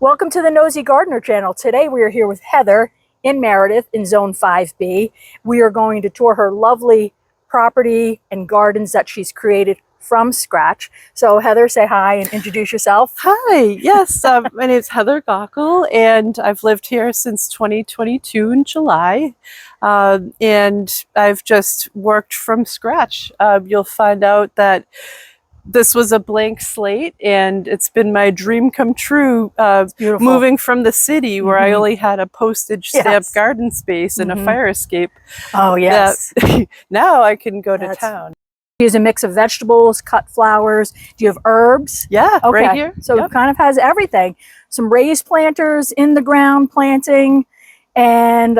Welcome to the Nosey Gardener channel. Today we are here with Heather in Meredith in Zone 5B. We are going to tour her lovely property and gardens that she's created from scratch. So Heather, say hi and introduce yourself. Hi, yes, my name is Heather Gockel, and I've lived here since 2022 in July, and I've just worked from scratch. You'll find out that this was a blank slate, and it's been my dream come true moving from the city where I only had a postage stamp garden space and a fire escape. Oh yes. Now I can go to town. Use a mix of vegetables, cut flowers. Do you have herbs? Yeah, okay. Right here. So it kind of has everything. Some raised planters in the ground planting, and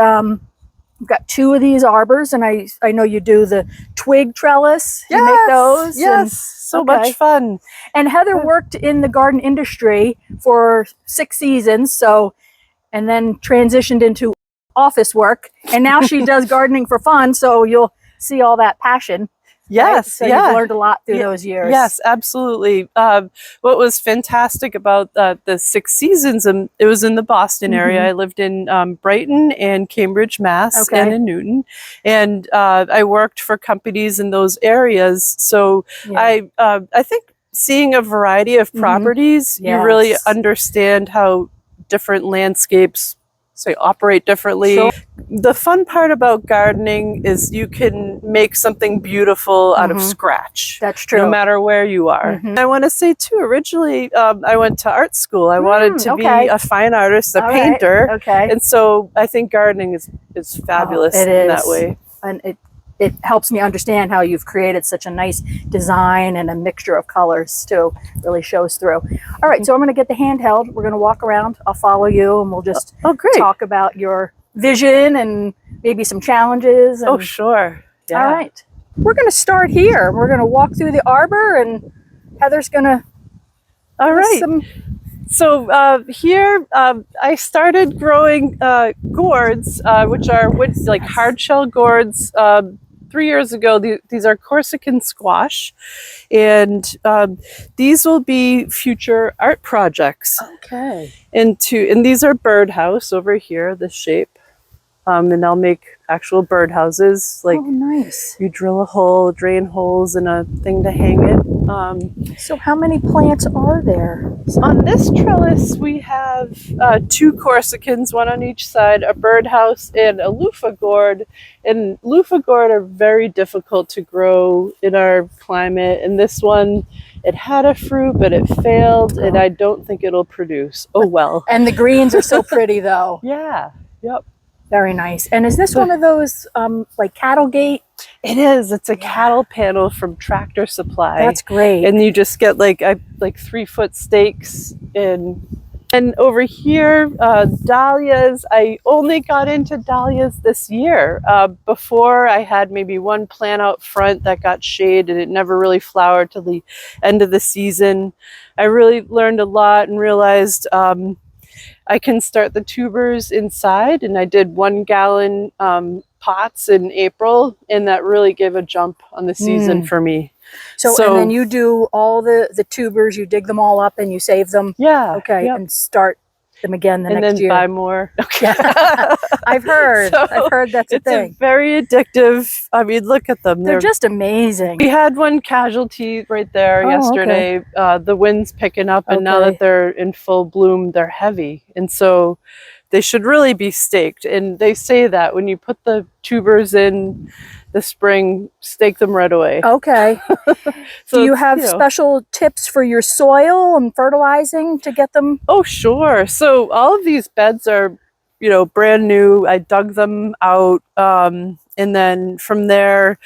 we've got two of these arbors, and I know you do the twig trellis. You make those. Yes, so much fun. And Heather worked in the garden industry for 6 seasons, and then transitioned into office work, and now she does gardening for fun. So you'll see all that passion. Yes, right? So you've learned a lot through those years. Yes, absolutely. What was fantastic about the 6 seasons, it was in the Boston area. I lived in Brighton and Cambridge, Mass, and in Newton. And I worked for companies in those areas. So I think seeing a variety of properties, you really understand how different landscapes operate differently. Sure. The fun part about gardening is you can make something beautiful out of scratch. That's true. No matter where you are. I want to say too, originally I went to art school. I wanted to be a fine artist, a painter. And so I think gardening is fabulous in that way. And it helps me understand how you've created such a nice design and a mixture of colors too. Really shows through. All right, so I'm going to get the handheld. We're going to walk around. I'll follow you, and we'll just talk about your vision and maybe some challenges. Oh, sure. Yeah. All right. We're going to start here. We're going to walk through the arbor, and Heather's going to... All right. So here I started growing gourds, which are like hard shell gourds. 3 years ago. These are Corsican squash, and these will be future art projects. Okay. And these are birdhouse over here, this shape. And I'll make actual birdhouses. Like, oh, nice. You drill a hole, drain holes, and a thing to hang it. So how many plants are there? On this trellis, we have 2 Corsicans, one on each side, a birdhouse, and a loofah gourd. And loofah gourd are very difficult to grow in our climate. And this one, it had a fruit, but it failed, and I don't think it'll produce. Oh, well. And the greens are so pretty, though. Yeah. Yep. Very nice. And is this one of those like cattle gate? It is. It's a cattle panel from Tractor Supply. That's great. And you just get like 3-foot stakes in. And over here, dahlias. I only got into dahlias this year. Before, I had maybe one plant out front that got shade, and it never really flowered till the end of the season. I really learned a lot and realized I can start the tubers inside, and I did 1-gallon pots in April, and that really gave a jump on the season for me. So and then you do all the tubers, you dig them all up and you save them. Yeah. Okay. Yep. And start them again the next year. And then buy more. Okay. I've heard that's a thing. It's very addictive. I mean, look at them. They're just amazing. We had one casualty right there yesterday. The wind's picking up, and now that they're in full bloom, they're heavy. And so they should really be staked. And they say that when you put the tubers in the spring, stake them right away. Okay. So do you have special tips for your soil and fertilizing to get them? Oh, sure. So all of these beds are, brand new. I dug them out. And then from there,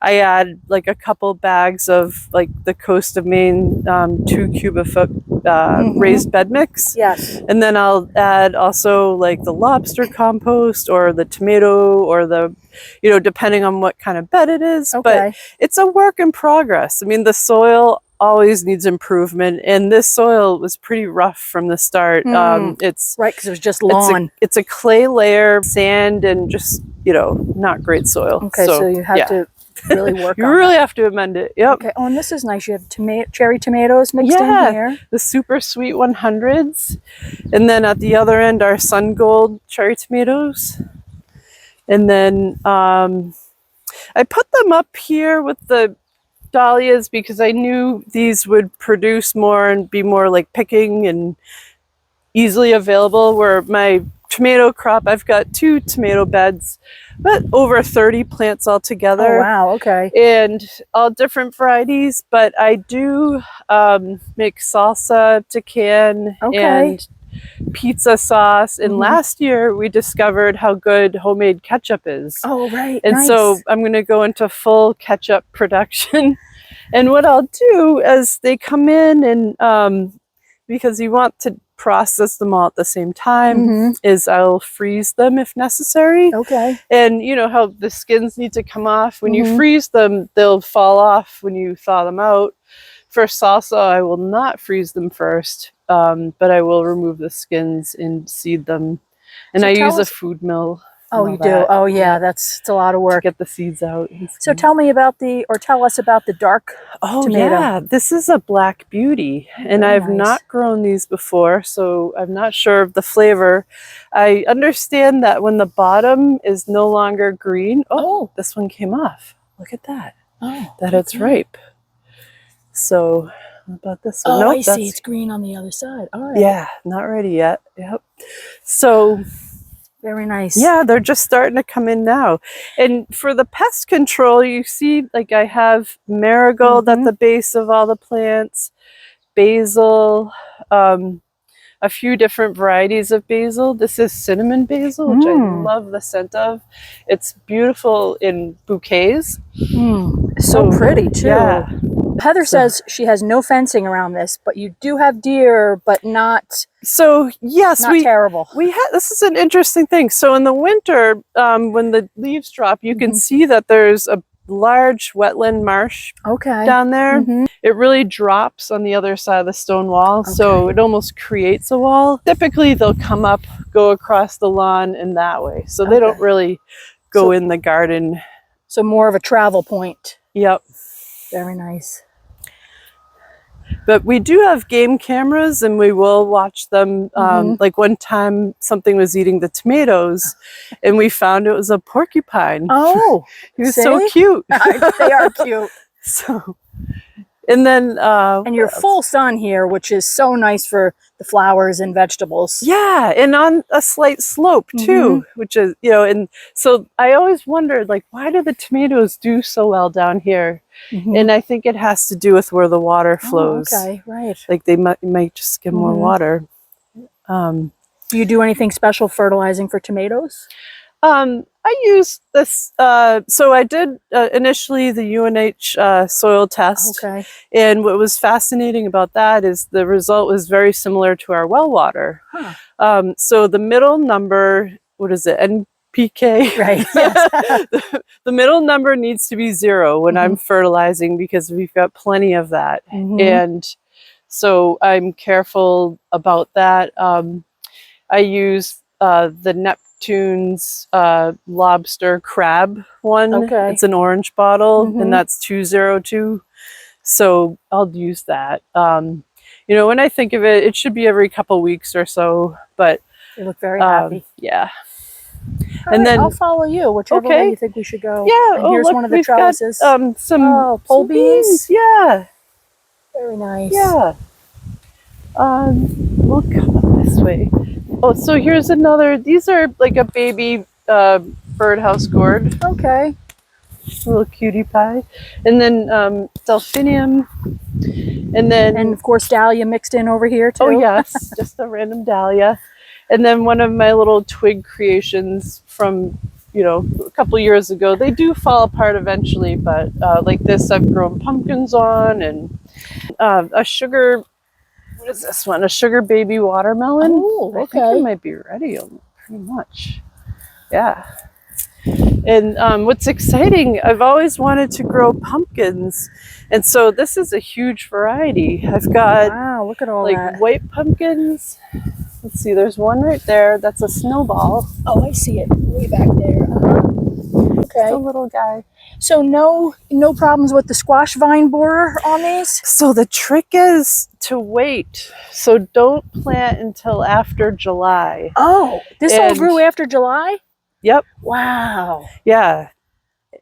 I add like a couple bags of like the Coast of Maine 2 cubic foot raised bed mix. Yes. And then I'll add also like the lobster compost or the tomato or the, depending on what kind of bed it is. But it's a work in progress. I mean, the soil always needs improvement, and this soil was pretty rough from the start. It's right, because it was just lawn. It's a clay layer, sand, and just not great soil. Okay, so you have to really work You on really that. have to amend it. Yep. Okay. Oh, and this is nice. You have cherry tomatoes mixed in here. The super sweet 100s. And then at the other end are sun gold cherry tomatoes. And then I put them up here with the dahlias because I knew these would produce more and be more like picking and easily available, where my tomato crop, I've got 2 tomato beds, but over 30 plants altogether. Oh, wow. Okay. And all different varieties, but I do make salsa, tacan, and pizza sauce. And last year we discovered how good homemade ketchup is. Oh, right. And so I'm going to go into full ketchup production. And what I'll do as they come in, and because you want to process them all at the same time, is I'll freeze them if necessary. Okay. And you know how the skins need to come off. When you freeze them, they'll fall off when you thaw them out. For salsa, I will not freeze them first, but I will remove the skins and seed them. And so I use a food mill. Oh, you do? Oh, yeah. It's a lot of work. To get the seeds out. So tell us about the dark tomato. Yeah, this is a Black Beauty, and I've not grown these before, so I'm not sure of the flavor. I understand that when the bottom is no longer green, this one came off. Look at that. Oh, that it's ripe. So, what about this one? Oh, I see. It's green on the other side. All right. Yeah, not ready yet. Yep. So, very nice. Yeah, they're just starting to come in now. And for the pest control, you see, like I have marigold at the base of all the plants, basil, a few different varieties of basil. This is cinnamon basil, which I love the scent of. It's beautiful in bouquets. So pretty too. Yeah. Heather says she has no fencing around this, but you do have deer, but not. So yes, not terrible. This is an interesting thing. So in the winter, when the leaves drop, you can see that there's a large wetland marsh down there. It really drops on the other side of the stone wall, so it almost creates a wall. Typically, they'll come up, go across the lawn, and that way. So they don't really go in the garden. So more of a travel point. Yep. Very nice. But we do have game cameras, and we will watch them. Like one time something was eating the tomatoes, and we found it was a porcupine. Oh, he was so cute. They are cute. So, and then and your full sun here, which is so nice for the flowers and vegetables. Yeah, and on a slight slope too, which is, you know, and so I always wondered, like, why do the tomatoes do so well down here? And I think it has to do with where the water flows. Oh, okay, right. Like they might just get more water. Do you do anything special fertilizing for tomatoes? I use this, so I did initially the UNH soil test. Okay. And what was fascinating about that is the result was very similar to our well water. Huh. So the middle number, what is it, NPK? Right. Yes. The middle number needs to be 0 when I'm fertilizing, because we've got plenty of that. And so I'm careful about that. I use the Neptune's lobster crab one. Okay. It's an orange bottle, and that's 202. So I'll use that. You know, when I think of it, it should be every couple weeks or so, but you look very happy. Yeah. And then I'll follow you, whichever way you think we should go. Yeah. And here's one of the trellises. Got, some pole beans. Yeah. Very nice. Yeah. We'll come up this way. Oh, so here's another. These are like a baby birdhouse gourd. Okay. A little cutie pie. And then delphinium. And of course dahlia mixed in over here too. Oh yes, just a random dahlia. And then one of my little twig creations from, you know, a couple years ago. They do fall apart eventually, but like this I've grown pumpkins on, and a sugar, what is this one? A sugar baby watermelon. Oh, okay. I think it might be ready pretty much. Yeah. And what's exciting, I've always wanted to grow pumpkins. And so this is a huge variety. I've got, wow, look at all like that. White pumpkins. Let's see, there's one right there. That's a snowball. Oh, I see it way back there. Okay. Just a little guy. So no problems with the squash vine borer on these? So the trick is to wait. So don't plant until after July. Oh, this all grew after July? Yep. Wow. Yeah.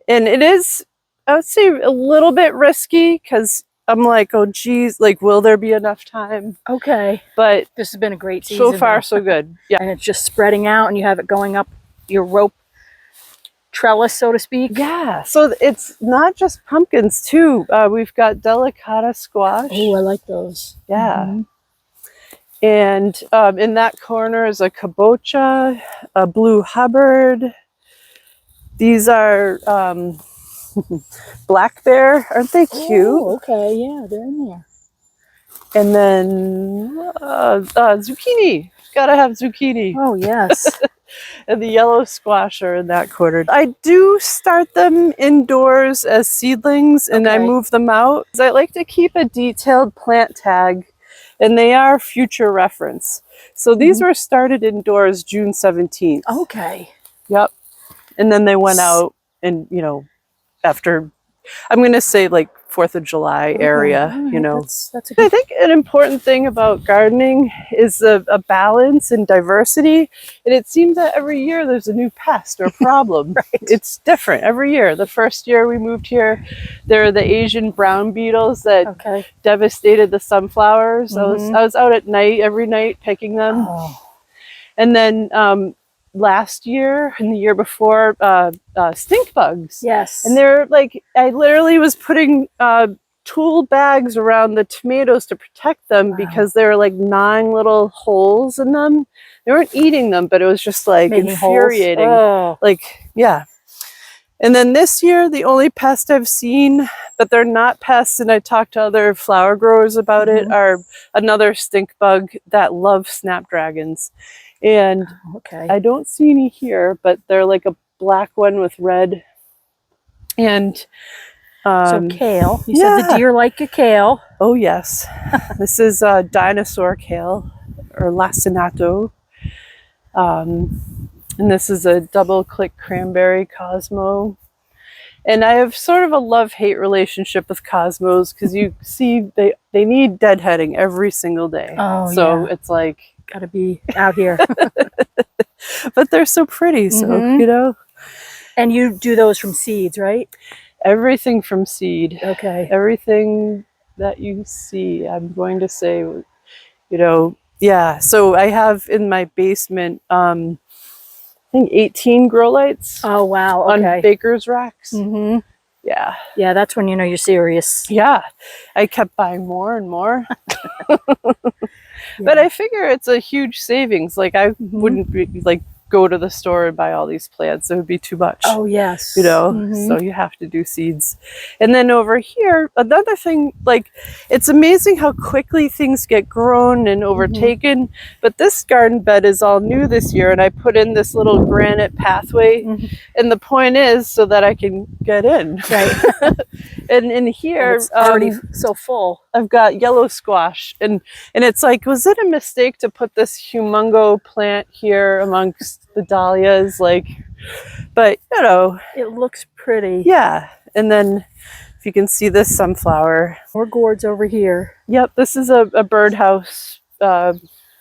And it is, I would say, a little bit risky because I'm like, oh, geez, like, will there be enough time? Okay. But this has been a great season. So far, so good. Yeah. And it's just spreading out and you have it going up your rope trellis, so to speak. Yeah. So it's not just pumpkins, too. We've got delicata squash. Oh, I like those. Yeah. And in that corner is a kabocha, a blue Hubbard. These are black bear. Aren't they cute? Oh, okay. Yeah, they're in there. And then zucchini. Gotta have zucchini. Oh, yes. And the yellow squash are in that corner. I do start them indoors as seedlings and I move them out. I like to keep a detailed plant tag and they are future reference. So these were started indoors June 17th. Okay. Yep. And then they went out and, you know, after, I'm going to say like 4th of July area, you know. That's a good... I think an important thing about gardening is a balance and diversity. And it seems that every year there's a new pest or problem. Right. It's different every year. The first year we moved here, there were the Asian brown beetles that devastated the sunflowers. I was out at night, every night, picking them. Oh. And then last year and the year before, stink bugs. Yes. And they're like, I literally was putting tool bags around the tomatoes to protect them because there were like 9 little holes in them. They weren't eating them, but it was just like making infuriating. Oh. Like, yeah. And then this year, the only pest I've seen, but they're not pests, and I talked to other flower growers about it, are another stink bug that loves snapdragons. And I don't see any here, but they're like a black one with red. And so kale. You said the deer like a kale. Oh, yes. This is dinosaur kale or lacinato. And this is a double click cranberry Cosmo. And I have sort of a love-hate relationship with Cosmos because you see they need deadheading every single day. Oh, so it's like, gotta be out here. But they're so pretty, so you know. And you do those from seeds, right? Everything from seed. Okay. Everything that you see, I'm going to say, you know, yeah. So I have in my basement, I think 18 grow lights. Oh, wow. On baker's racks. Yeah. Yeah, that's when you know you're serious. Yeah. I kept buying more and more. But I figure it's a huge savings. Like I wouldn't be, like go to the store and buy all these plants. It would be too much. Oh, yes. You know, so you have to do seeds. And then over here, another thing, like it's amazing how quickly things get grown and overtaken. But this garden bed is all new this year and I put in this little granite pathway. And the point is so that I can get in. Right. And in here, it's already so full. I've got yellow squash and it's like, was it a mistake to put this humongo plant here amongst the dahlias? Like, but you know, it looks pretty. Yeah. And then if you can see this sunflower, more gourds over here. Yep, this is a birdhouse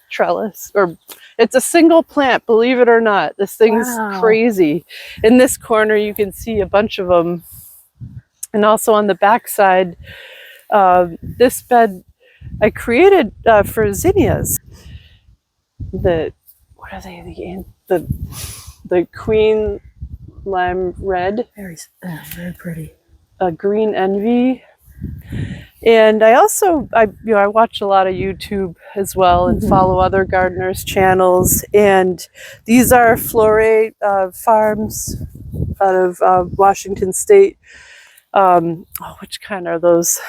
trellis, or it's a single plant, believe it or not. This thing's crazy. In this corner you can see a bunch of them, and also on the back side, this bed I created for zinnias. What are they? The queen lime red. Very pretty. Green envy. And I also, I watch a lot of YouTube as well and follow other gardeners' channels. And these are Flore farms out of Washington State. Which kind are those?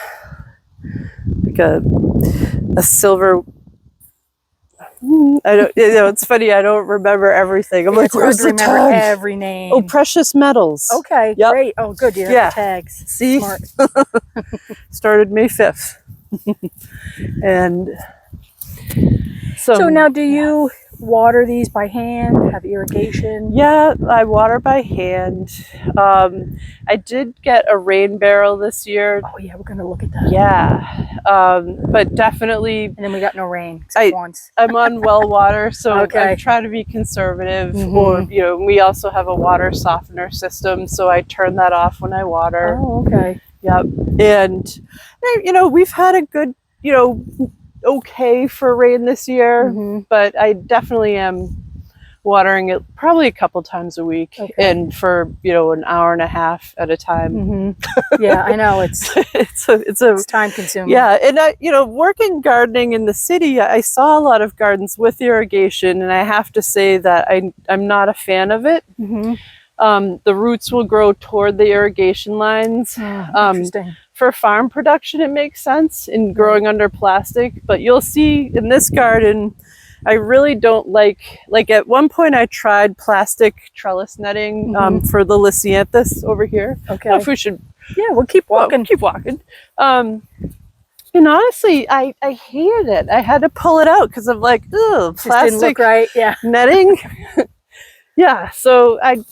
Like a silver. I don't. You know, it's funny. I don't remember everything. I'm like, where's the tag? Every name. Oh, precious metals. Okay, great. Oh, good. You have the tags. See, smart. Started May 5th, and so now, do you water these by hand, have irrigation? Yeah, I water by hand. I did get a rain barrel this year. Oh yeah, we're gonna look at that. Yeah, but definitely. And then we got no rain except once. I'm on well water, so Okay. I try to be conservative. Or we also have a water softener system, so I turn that off when I water. Oh, okay. Yep, and we've had a good, okay for rain this year, but I definitely am watering it probably a couple times a week, and for an hour and a half at a time. Yeah, I know it's it's time consuming. Yeah, and working gardening in the city, I saw a lot of gardens with irrigation, and I have to say that I'm not a fan of it. The roots will grow toward the irrigation lines. Interesting. For farm production, it makes sense in growing under plastic, but you'll see in this garden, I really don't like at one point I tried plastic trellis netting for the lisianthus over here. Okay. I don't know if we should. Yeah, we'll keep walking. Keep walking. And honestly, I hated it. I had to pull it out because I'm like, ugh, plastic didn't look right. Yeah. netting. Yeah, so I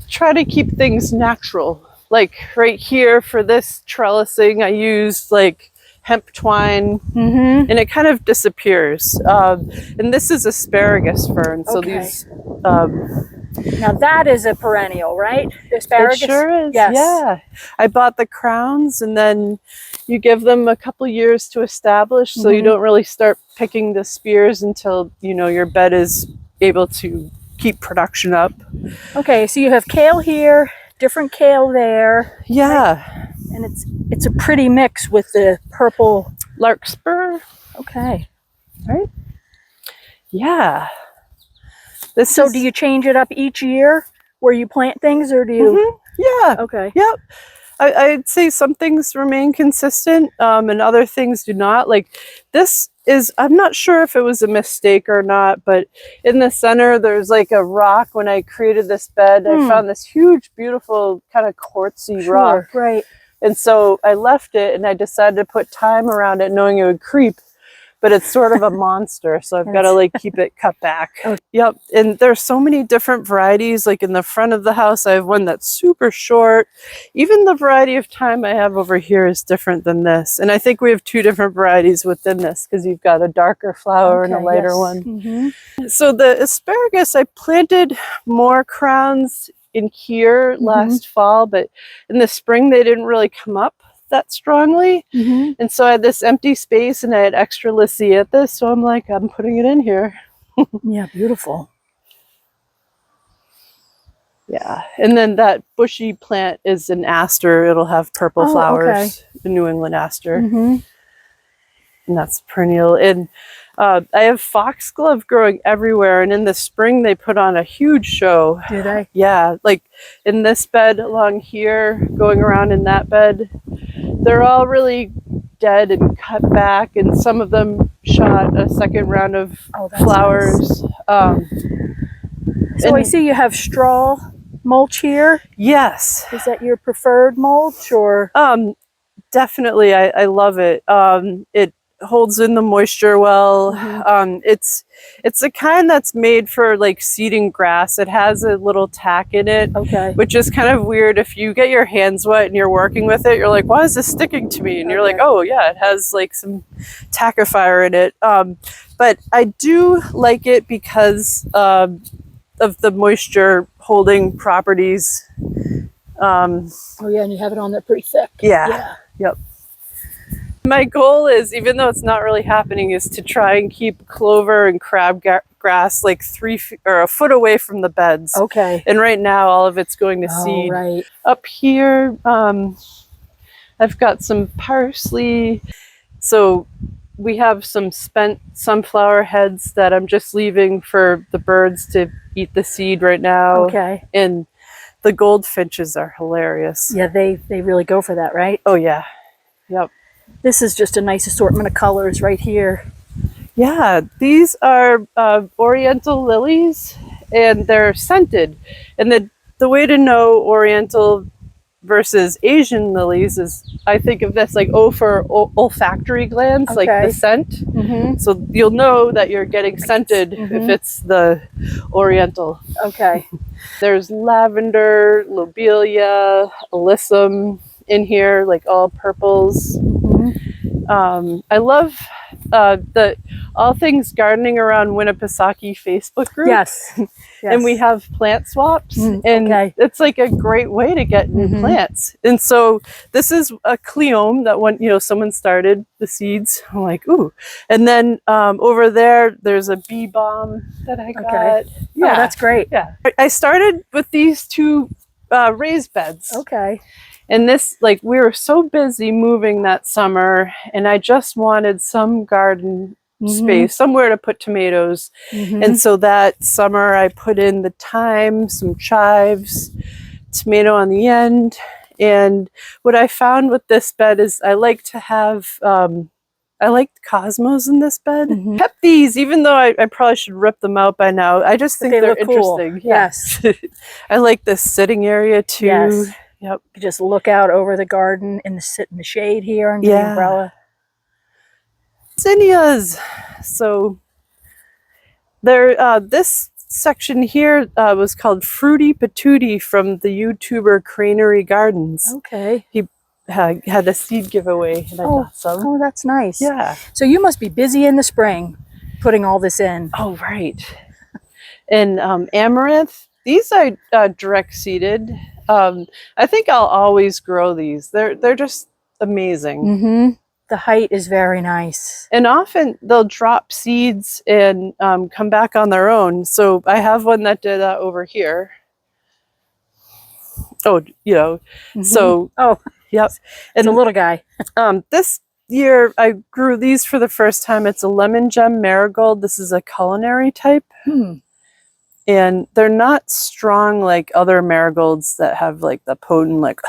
try to keep things natural. Like right here for this trellising, I used like hemp twine, and it kind of disappears. And this is asparagus fern, so these. Now that is a perennial, right? The asparagus. It sure is. Yes. Yeah, I bought the crowns, and then you give them a couple years to establish, so you don't really start picking the spears until your bed is able to keep production up. Okay, so you have kale here, different kale there. Yeah. Right? And it's a pretty mix with the purple larkspur. Okay. Right? Yeah. So do you change it up each year where you plant things, or do you? Yeah. Okay. Yep. I'd say some things remain consistent, and other things do not. Like this is, I'm not sure if it was a mistake or not, but in the center there's like a rock. When I created this bed, I found this huge, beautiful kind of quartzy rock. Right. And so I left it, and I decided to put thyme around it, knowing it would creep. But it's sort of a monster, so I've got to like keep it cut back. Yep, and there's so many different varieties. Like in the front of the house, I have one that's super short. Even the variety of thyme I have over here is different than this. And I think we have two different varieties within this, because you've got a darker flower and a lighter one. So the asparagus, I planted more crowns in here last fall, but in the spring they didn't really come up that strongly, and so I had this empty space and I had extra lisianthus, so I'm like, I'm putting it in here. Yeah, beautiful. Yeah, and then that bushy plant is an aster. It'll have purple flowers, the New England aster, and that's perennial. And I have foxglove growing everywhere, and in the spring they put on a huge show. Do they? Yeah, like in this bed along here, going around in that bed, they're all really dead and cut back, and some of them shot a second round of flowers. Nice. So I see you have straw mulch here. Yes. Is that your preferred mulch, or? Definitely, I love it. It holds in the moisture well. It's a kind that's made for like seeding grass. It has a little tack in it, which is kind of weird. If you get your hands wet and you're working with it, you're like, why is this sticking to me? And you're like, oh yeah, it has like some tackifier in it. But I do like it because of the moisture holding properties. Oh yeah, and you have it on there pretty thick. Yeah. Yep. My goal is, even though it's not really happening, is to try and keep clover and crabgrass like 3 feet or a foot away from the beds. Okay. And right now, all of it's going to seed. Right. Up here, I've got some parsley. So we have some spent sunflower heads that I'm just leaving for the birds to eat the seed right now. Okay. And the goldfinches are hilarious. Yeah, they really go for that, right? Oh yeah. Yep. This is just a nice assortment of colors right here. Yeah, these are oriental lilies, and they're scented. And the way to know oriental versus Asian lilies is, I think of this like for olfactory glands, like the scent. So you'll know that you're getting scented if it's the Oriental. Okay. There's lavender, lobelia, alyssum in here, like all purples. I love the All Things Gardening Around Winnipesaukee Facebook group. Yes. And we have plant swaps, and it's like a great way to get new plants. And so this is a cleome that someone started the seeds. I'm like, ooh. And then over there's a bee balm that I got. Yeah, oh, that's great. Yeah, I started with these two raised beds. Okay. And this, like, we were so busy moving that summer, and I just wanted some garden space, somewhere to put tomatoes. And so that summer I put in the thyme, some chives, tomato on the end. And what I found with this bed is I like to have, I like cosmos in this bed. Kept these, even though I probably should rip them out by now. I just think they're interesting. Cool. Yes. I like this sitting area too. Yes. Yep. You just look out over the garden and sit in the shade here under the umbrella. Zinnias. So there, this section here was called Fruity Patootie from the YouTuber Cranery Gardens. Okay. He had a seed giveaway, and I got some. Oh, that's nice. Yeah. So you must be busy in the spring putting all this in. Oh, right. And amaranth, these I direct seeded. I think I'll always grow these. They're just amazing. The height is very nice. And often they'll drop seeds and come back on their own. So I have one that did that over here. Oh, so. Oh, yep. And the little guy. This year I grew these for the first time. It's a lemon gem marigold. This is a culinary type. And they're not strong like other marigolds that have like the potent, like,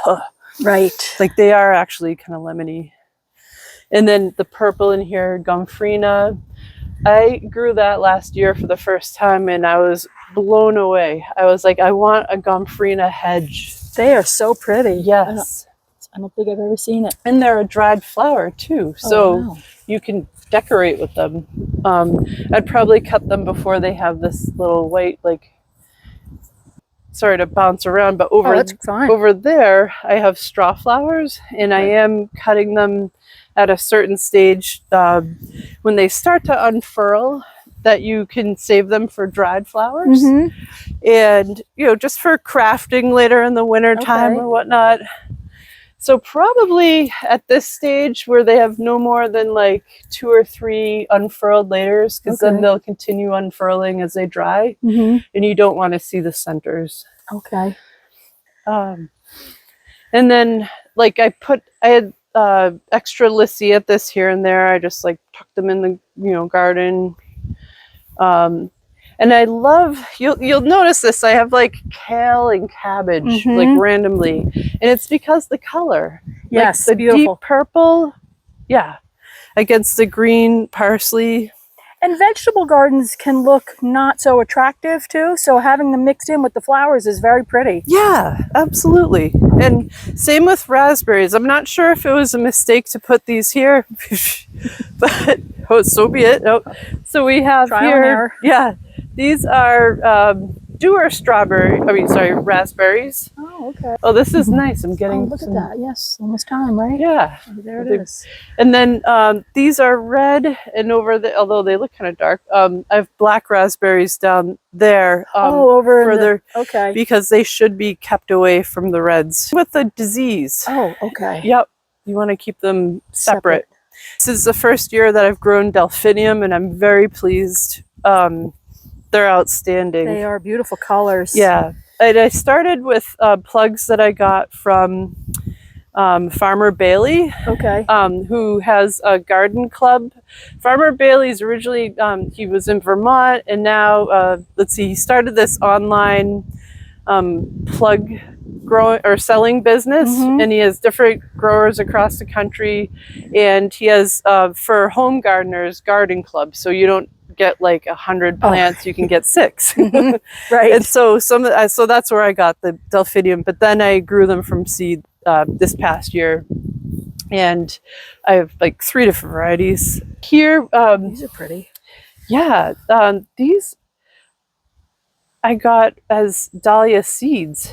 right. Like they are actually kind of lemony. And then the purple in here, Gomphrena. I grew that last year for the first time, and I was blown away. I was like, I want a Gomphrena hedge. They are so pretty. Yes. I don't think I've ever seen it. And they're a dried flower too. So you can decorate with them. I'd probably cut them before they have this little white, like, sorry to bounce around, but over there I have straw flowers, and I am cutting them at a certain stage when they start to unfurl, that you can save them for dried flowers. And just for crafting later in the winter time or whatnot. So probably at this stage where they have no more than like 2 or 3 unfurled layers, because then they'll continue unfurling as they dry, and you don't want to see the centers. Okay. And then like I had extra lycianthus here and there. I just like tucked them in the garden. And I love, you'll notice this, I have like kale and cabbage like randomly, and it's because the color. Yes, like the beautiful. Deep purple, against the green parsley. And vegetable gardens can look not so attractive too, so having them mixed in with the flowers is very pretty. Yeah, absolutely. And same with raspberries. I'm not sure if it was a mistake to put these here, but so be it. So we have trial and error. Yeah, these are raspberries. Oh, okay. Oh, this is nice. I'm getting. Oh, look at that. Yes, almost time, right? Yeah. Oh, there it is. And then these are red, and although they look kind of dark, I have black raspberries down there. Over further, okay. Because they should be kept away from the reds with the disease. Oh, okay. Yep. You want to keep them separate. This is the first year that I've grown delphinium, and I'm very pleased. They're outstanding. They are beautiful colors. Yeah. And I started with plugs that I got from Farmer Bailey, who has a garden club. Farmer Bailey's originally, he was in Vermont, and now, he started this online plug growing or selling business, and he has different growers across the country, and he has for home gardeners garden club, so you don't get like 100 plants, you can get 6. Right. And so so that's where I got the delphinium, but then I grew them from seed this past year. And I have like 3 different varieties. Here, These are pretty. yeah, these I got as dahlia seeds.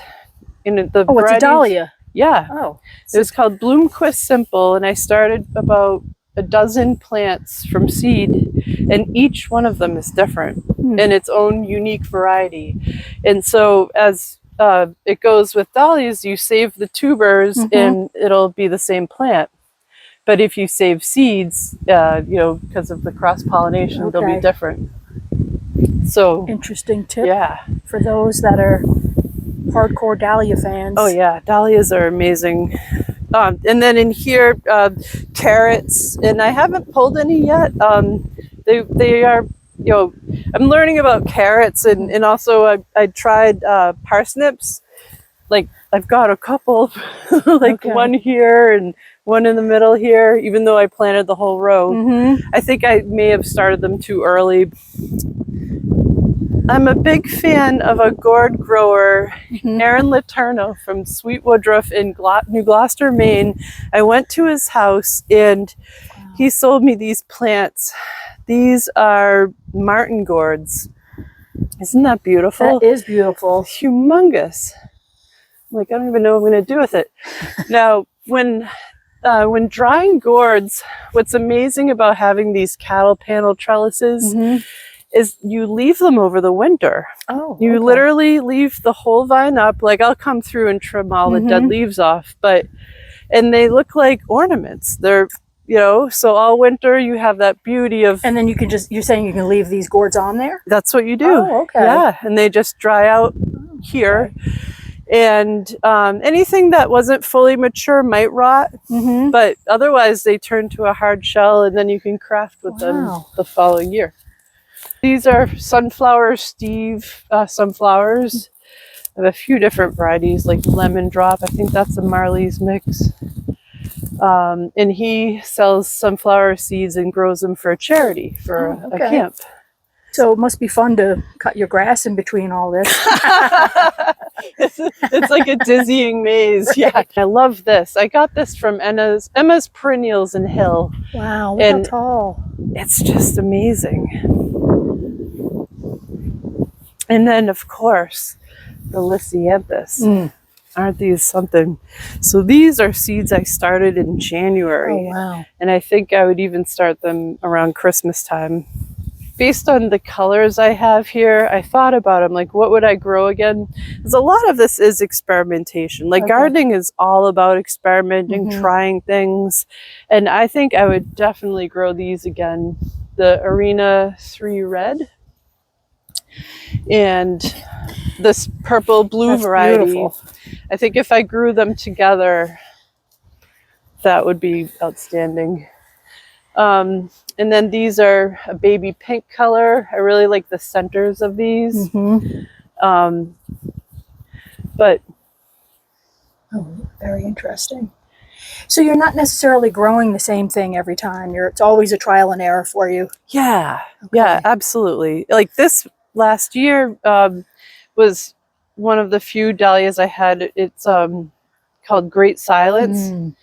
In the Oh, it's a varieties. dahlia. Yeah. Oh. It was called Bloomquist Simple, and I started about a dozen plants from seed, and each one of them is different in its own unique variety. And so as it goes with dahlias, you save the tubers and it'll be the same plant. But if you save seeds, you know, because of the cross-pollination, they'll be different. So interesting tip. Yeah. For those that are hardcore dahlia fans. Oh yeah, dahlias are amazing. And then in here, carrots, and I haven't pulled any yet. They are, you know, I'm learning about carrots, and also I tried parsnips. Like I've got a couple, like one here and one in the middle here, even though I planted the whole row. I think I may have started them too early. I'm a big fan of a gourd grower, Aaron Letourneau from Sweet Woodruff in New Gloucester, Maine. I went to his house and he sold me these plants. These are martin gourds. Isn't that beautiful? That is beautiful. It's humongous. Like, I don't even know what I'm going to do with it. Now, when drying gourds, what's amazing about having these cattle panel trellises is you leave them over the winter. Oh, you literally leave the whole vine up. Like, I'll come through and trim all the dead leaves off, and they look like ornaments. They're, you know, so all winter you have that beauty of. And then you can you're saying you can leave these gourds on there? That's what you do. Oh, okay. Yeah, and they just dry out here. And anything that wasn't fully mature might rot, but otherwise they turn to a hard shell, and then you can craft with them the following year. These are sunflower Steve sunflowers. I have a few different varieties, like lemon drop. I think that's a Marley's mix. And he sells sunflower seeds and grows them for a charity, for a camp. So it must be fun to cut your grass in between all this. It's like a dizzying maze. Right. Yeah, I love this. I got this from Emma's Perennials in Hill. Wow, look how tall. It's just amazing. And then, of course, the Lysianthus. Aren't these something? So these are seeds I started in January. Oh, wow. And I think I would even start them around Christmas time. Based on the colors I have here, I thought about them, like, what would I grow again? Because a lot of this is experimentation. Like, gardening is all about experimenting, trying things. And I think I would definitely grow these again. The Arena 3 Red and this purple blue variety. Beautiful. I think if I grew them together, that would be outstanding. And then these are a baby pink color. I really like the centers of these. But very interesting. So you're not necessarily growing the same thing every time. It's always a trial and error for you. Yeah, yeah, absolutely. Like this last year was one of the few dahlias I had. It's called Great Silence.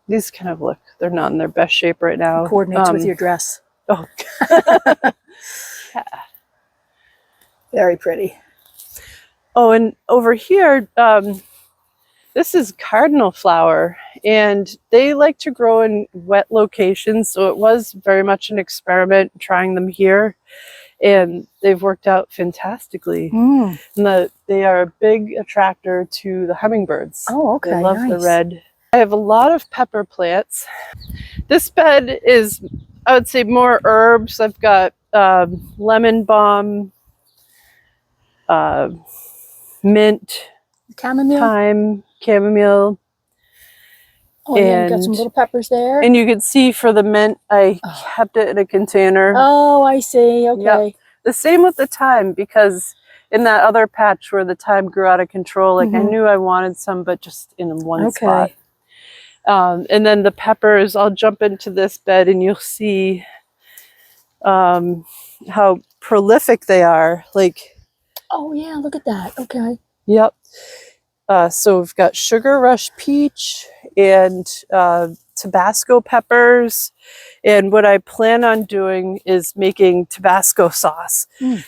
These kind of look, they're not in their best shape right now. It coordinates with your dress. Oh. Yeah. Very pretty. Oh, and over here, this is cardinal flower, and they like to grow in wet locations. So it was very much an experiment trying them here, and they've worked out fantastically. And they are a big attractor to the hummingbirds. Oh, okay. They love the red. I have a lot of pepper plants. This bed is, I would say, more herbs. I've got lemon balm, mint, thyme, chamomile. Oh, and you've got some little peppers there. And you can see for the mint, I kept it in a container. Oh, I see. Okay. Yep. The same with the thyme, because in that other patch where the thyme grew out of control, like I knew I wanted some, but just in one spot. And then the peppers, I'll jump into this bed and you'll see how prolific they are. Like, Oh yeah, look at that. Okay. yep. So we've got Sugar Rush peach and Tabasco peppers. And what I plan on doing is making Tabasco sauce.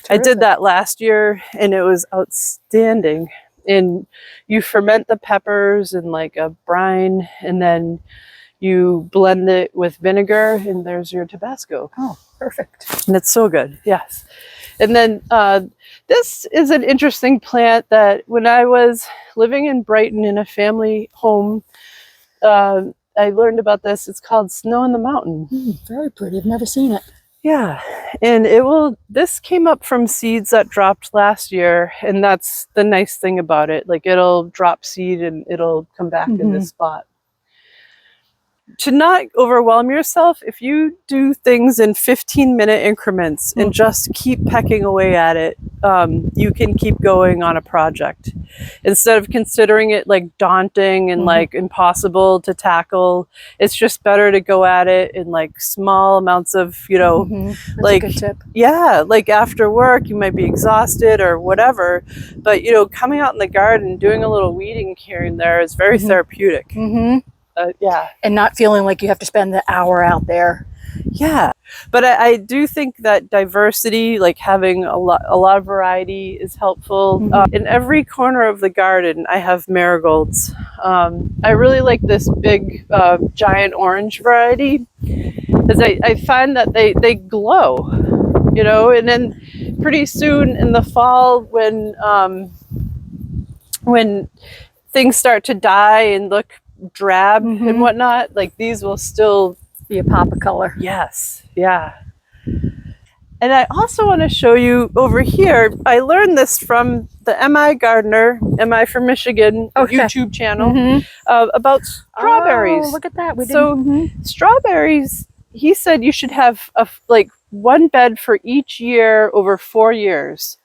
I did that last year and it was outstanding. And you ferment the peppers in like a brine and then you blend it with vinegar and there's your Tabasco. Oh, perfect. And it's so good. Yes. And then this is an interesting plant that when I was living in Brighton in a family home, I learned about this. It's called Snow in the Mountain. Very pretty. I've never seen it. Yeah. And this came up from seeds that dropped last year. And that's the nice thing about it. Like it'll drop seed and it'll come back in this spot. To not overwhelm yourself, if you do things in 15-minute increments and just keep pecking away at it, you can keep going on a project. Instead of considering it like daunting and like impossible to tackle, it's just better to go at it in like small amounts of, you know, like, a good tip. Yeah, like after work, you might be exhausted or whatever, but you know, coming out in the garden, doing a little weeding here and there is very therapeutic. Yeah. And not feeling like you have to spend the hour out there. Yeah. But I do think that diversity, like having a lot of variety is helpful. In every corner of the garden, I have marigolds. I really like this big, giant orange variety because I find that they glow, you know, and then pretty soon in the fall when things start to die and look drab and whatnot, like these will still be a pop of color. Yes. Yeah. And I also want to show you over here, I learned this from the MI Gardener, MI from Michigan YouTube channel about strawberries. Oh, look at that. Strawberries, he said you should have like one bed for each year over 4 years.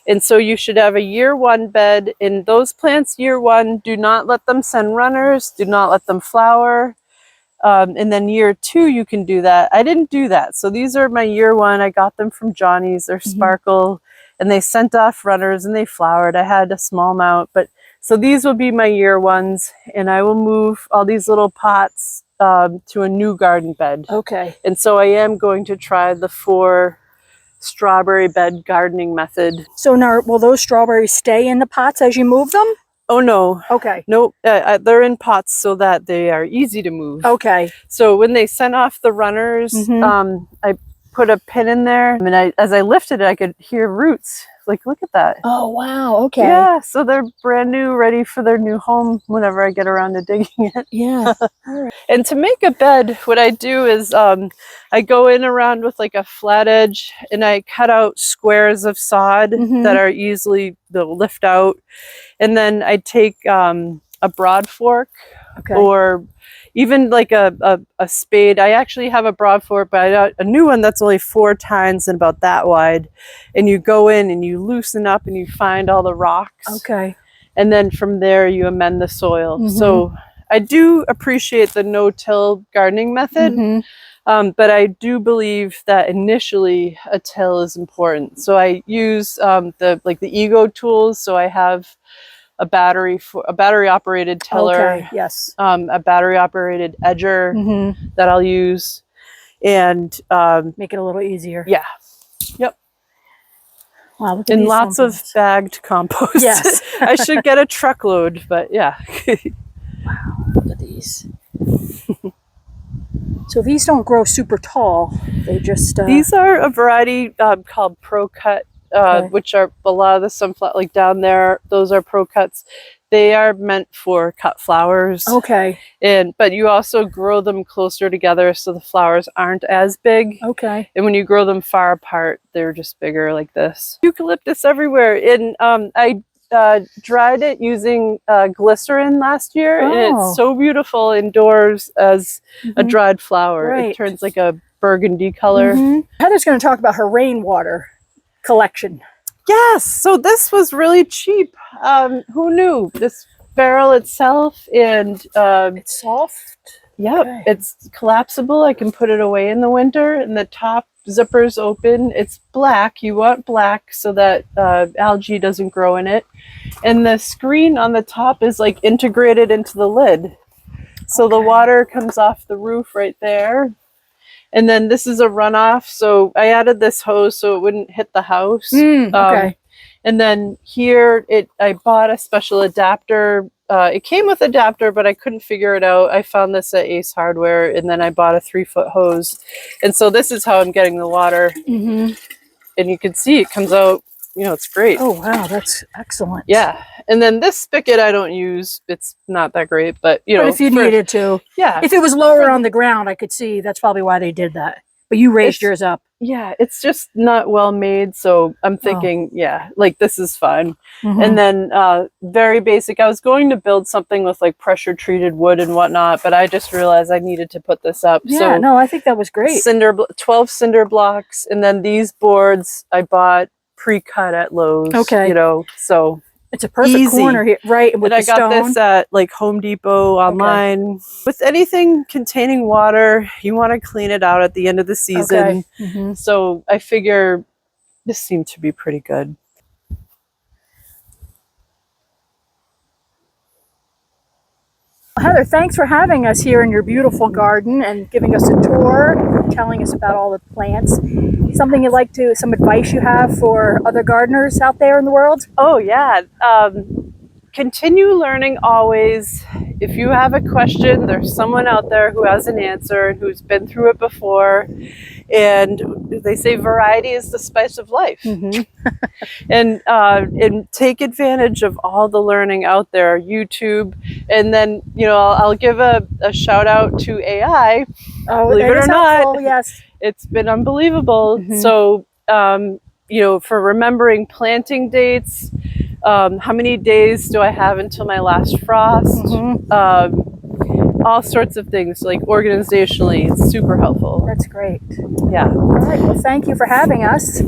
And so you should have a year one bed. In those plants, year one, do not let them send runners, do not let them flower. And then year two, you can do that. I didn't do that. So these are my year one. I got them from Johnny's. They're sparkle and they sent off runners and they flowered. I had a small amount, but so these will be my year ones. And I will move all these little pots to a new garden bed. Okay. And so I am going to try the 4 strawberry bed gardening method. So now, will those strawberries stay in the pots as you move them? Oh no. Okay. Nope. They're in pots so that they are easy to move. Okay. So when they sent off the runners, I put a pin in there, and as I lifted it, I could hear roots. Like, look at that. Oh wow. Okay. Yeah. So they're brand new, ready for their new home whenever I get around to digging it. Yeah. All right. And to make a bed, what I do is I go in around with like a flat edge and I cut out squares of sod that are easily, they'll lift out. And then I take a broad fork or even like a spade. I actually have a broad fork, but I got a new one that's only 4 tines and about that wide. And you go in and you loosen up and you find all the rocks. Okay. And then from there you amend the soil. So I do appreciate the no-till gardening method, but I do believe that initially a till is important. So I use the Ego tools. So I have a battery operated tiller, a battery operated edger that I'll use, and make it a little easier. Yeah. Yep. Wow, look at and these lots of bagged compost. Yes. I should get a truckload, but yeah. Wow, look at these. So these don't grow super tall. They just these are a variety called Pro Cut. Which are a lot of the sunflower, like down there, those are Pro Cuts. They are meant for cut flowers. Okay. But you also grow them closer together so the flowers aren't as big. Okay. And when you grow them far apart, they're just bigger like this. Eucalyptus everywhere. And I dried it using glycerin last year. And it's so beautiful indoors as a dried flower. Right. It turns like a burgundy color. Heather's going to talk about her rainwater collection. Yes, so this was really cheap. Who knew? This barrel itself, and It's soft. Yep, Okay. it's collapsible. I can put it away in the winter, and the top zipper's open. It's black. You want black so that algae doesn't grow in it. And the screen on the top is like integrated into the lid. So the Okay. water comes off the roof right there. And then this is a runoff. So I added this hose so it wouldn't hit the house. Okay. And then here, I bought a special adapter. It came with adapter, but I couldn't figure it out. I found this at Ace Hardware, and then I bought a 3-foot hose. And so this is how I'm getting the water. Mm-hmm. And you can see it comes out, you know, it's great. Oh, wow. That's excellent. Yeah. And then this spigot I don't use. It's not that great, but you know. But if you needed to. Yeah. If it was lower on the ground, I could see that's probably why they did that. But you raised yours up. Yeah, it's just not well made. So I'm thinking, yeah, like this is fun. Mm-hmm. And then very basic. I was going to build something with like pressure treated wood and whatnot, but I just realized I needed to put this up. Yeah, so no, I think that was great. 12 cinder blocks. And then these boards I bought pre-cut at Lowe's. Okay. You know, so it's a perfect easy. corner here, right? With and I the got stone. this at like Home Depot online. With anything containing water, you want to clean it out at the end of the season. Okay. Mm-hmm. So I figure this seemed to be pretty good. Heather, thanks for having us here in your beautiful garden and giving us a tour, telling us about all the plants. Something you'd like to, some advice you have for other gardeners out there in the world? Oh yeah, continue learning always. If you have a question, there's someone out there who has an answer and who's been through it before. And they say variety is the spice of life. Mm-hmm. and take advantage of all the learning out there, YouTube. And then, you know, I'll give a shout out to AI. Oh, believe it or helpful. not, Yes. it's been unbelievable. Mm-hmm. So, you know, for remembering planting dates, how many days do I have until my last frost? Mm-hmm. All sorts of things, like organizationally, it's super helpful. That's great. Yeah. All right. Well, thank you for having us.